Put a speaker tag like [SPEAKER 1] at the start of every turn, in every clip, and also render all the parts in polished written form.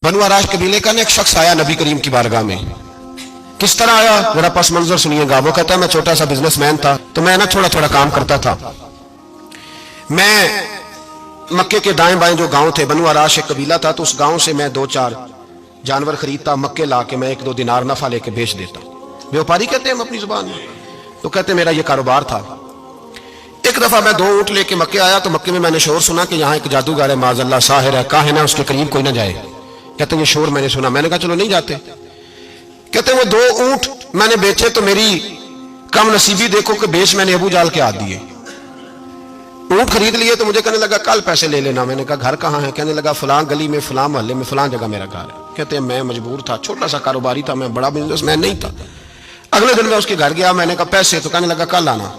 [SPEAKER 1] बनु आराश कबीले का एक शख्स आया नबी करीम की बारगाह में। किस तरह आया जरा पस मंजर सुनिएगा। वो कहता है मैं छोटा सा बिजनेसमैन था, तो मैं ना थोड़ा थोड़ा काम करता था। मैं मक्के के दाएं बाएं जो गांव थे, बनु आराश एक कबीला था, तो उस गांव से मैं 2-4 जानवर खरीदता, मक्के ला के मैं 1-2 दिनार नफा लेके बेच देता। व्यापारी कहते हैं हम अपनी जुबान में, तो कहते मेरा ये कारोबार था। एक दफा मैं 2 ऊंट लेके मक्के आया, तो मक्के में मैंने शोर सुना कि यहाँ एक जादूगर है, माज़अल्लाह साहिर है, काहिन है, उसके करीब कोई ना जाए। कहते ये शोर मैंने सुना। मैंने कहा चलो नहीं जाते। कहते वो 2 ऊंट मैंने बेचे तो मेरी कम नसीबी देखो कि बेच मैंने अबू जाल के हाथ दिए। ऊंट खरीद लिए तो मुझे कहने लगा कल पैसे ले लेना। मैंने कहा घर कहाँ है? कहने लगा फलां गली में, फलां मोहल्ले में, फलां जगह मेरा घर है। कहते हैं मैं मजबूर था, छोटा सा कारोबारी था, मैं बड़ा बिजनेसमैन नहीं था। अगले दिन मैं उसके घर गया, मैंने कहा पैसे? तो कहने लगा कल आना।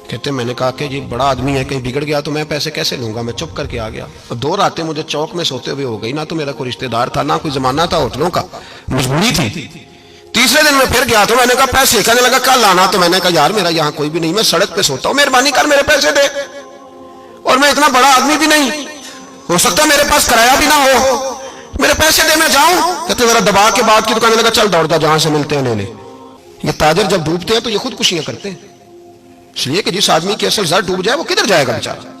[SPEAKER 1] कहते मैंने कहा कि ये बड़ा आदमी है, कहीं बिगड़ गया तो मैं पैसे कैसे लूंगा? मैं चुप करके आ गया। और 2 रातें मुझे चौक में सोते हुए हो गई। ना तो मेरा कोई रिश्तेदार था, ना कोई जमाना था होटलों का, मजबूरी थी। तीसरे दिन मैं फिर गया तो मैंने कहा पैसे? कहने लगा कल आना। तो मैंने कहा यार मेरा यहाँ कोई भी नहीं, मैं सड़क पे सोता हूँ, मेहरबानी कर मेरे पैसे दे। और मैं इतना बड़ा आदमी भी नहीं, हो सकता मेरे पास किराया भी ना हो, मेरे पैसे दे मैं जाऊं। कहते जरा दबा के बात की। तो कहने लगा चल दौड़ जा, जहां से मिलते हैं ले ले। ये ताजर जब डूबते हैं तो ये खुदकुशियां करते हैं, इसलिए कि जिस आदमी की असल जर डूब जाए वो किधर जाएगा बेचारा।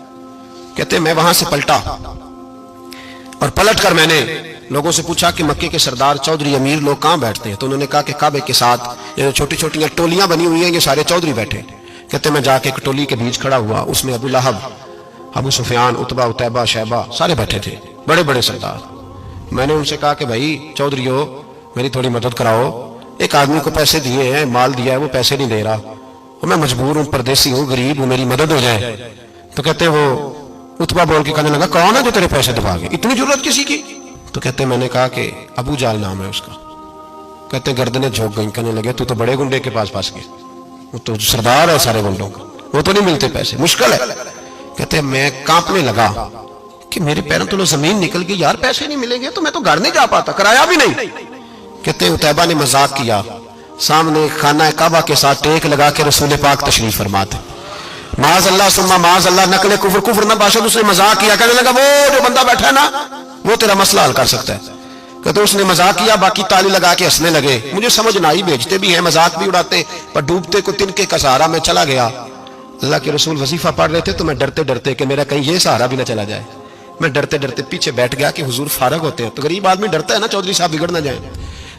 [SPEAKER 1] कहते मैं वहां से पलटा और पलट कर मैंने लोगों से पूछा कि मक्के के सरदार चौधरी अमीर लोग कहां बैठते हैं? तो उन्होंने कहा कि काबे के साथ ये छोटी छोटी टोलियां बनी हुई हैं, ये सारे चौधरी बैठे। कहते मैं जाके एक टोली के बीच खड़ा हुआ, उसमें अबू लहब, अबू सुफियान, उतबा, उतैबा, शैबा सारे बैठे थे, बड़े बड़े सरदार। मैंने उनसे कहा कि भाई चौधरीओ मेरी थोड़ी मदद कराओ, एक आदमी को पैसे दिए हैं, माल दिया है, वो पैसे नहीं दे रहा, मैं मजबूर हूं, परदेसी हूं, गरीब हूं, मेरी मदद हो जाए। तो कहते वो उतबा बोल के कहने लगा कौन है जो तेरे पैसे दबा गए, इतनी जरूरत किसी की? तो कहते मैंने कहा कि अबू जाल नाम है उसका। कहते गर्दनें झोंक गई। कहने लगे तू तो बड़े गुंडे के पास फंस गया, वो तो सरदार है सारे गुंडों का, वो तो नहीं मिलते पैसे, मुश्किल है। कहते मैं कांपने लगा कि मेरे पैरों तो जमीन निकल गई, यार पैसे नहीं मिलेंगे तो मैं तो घर नहीं जा पाता, किराया भी नहीं। कहते उतैबा ने मजाक किया, सामने खाना काबा के साथ टेक लगा के रसूल पाक तशरीफ फरमाते, माज अल्लाह सुम्मा माज अल्लाह, नकले कुफर कुफर ना बाशद। उसने मजाक किया, कहने लगा वो जो बंदा बैठा है ना वो तेरा मसला हल कर सकता है। कहते उसने मजाक किया, बाकी ताली लगा के हंसने लगे। मुझे समझ ना आई, बेचते भी हैं, मजाक भी उड़ाते, पर डूबते को तिनके का सहारा में चला गया। अल्लाह के रसूल वजीफा पढ़ रहे थे तो मैं डरते डरते कि मेरा कहीं ये सहारा भी ना चला जाए, मैं डरते डरते पीछे बैठ गया कि हुजूर फारग होते हैं। तो गरीब आदमी डरता है ना चौधरी साहब बिगड़ ना जाए,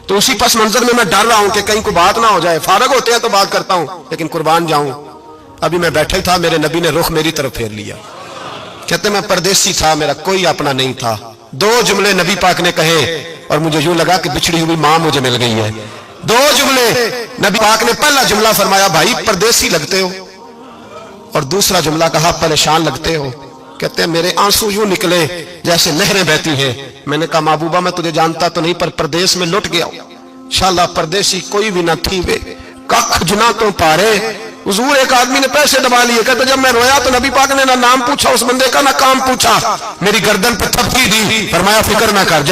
[SPEAKER 1] तो उसी पस मंजर में मैं डर रहा हूं कि कहीं कोई बात ना हो जाए। फारग होते हैं तो बात करता हूं, लेकिन कुर्बान जाऊं। अभी मैं बैठा ही था, मेरे नबी ने रुख मेरी तरफ फेर लिया। कहते मैं परदेसी था, मेरा कोई अपना नहीं था। 2 जुमले नबी पाक ने कहे और मुझे यूं लगा कि बिछड़ी हुई मां मुझे मिल गई है। 2 जुमले नबी पाक ने, पहला जुमला फरमाया भाई परदेसी लगते हो, और दूसरा जुमला कहा परेशान लगते हो। कहते हैं मेरे आंसू यूं निकले जैसे नहरें बहती हैं। मैंने कहा महबूबा मैं तुझे जानता तो नहीं, पर परदेश में लुट गया, शाला परदेसी कोई भी ना थी वे, कख जुना तो पारे। हुजूर एक आदमी ने पैसे दबा लिए। कहते जब मैं रोया तो नबी पाक ने ना नाम पूछा उस बंदे का, ना काम पूछा, मेरी गर्दन पे थपकी दी, फरमाया फिक्र ना कर,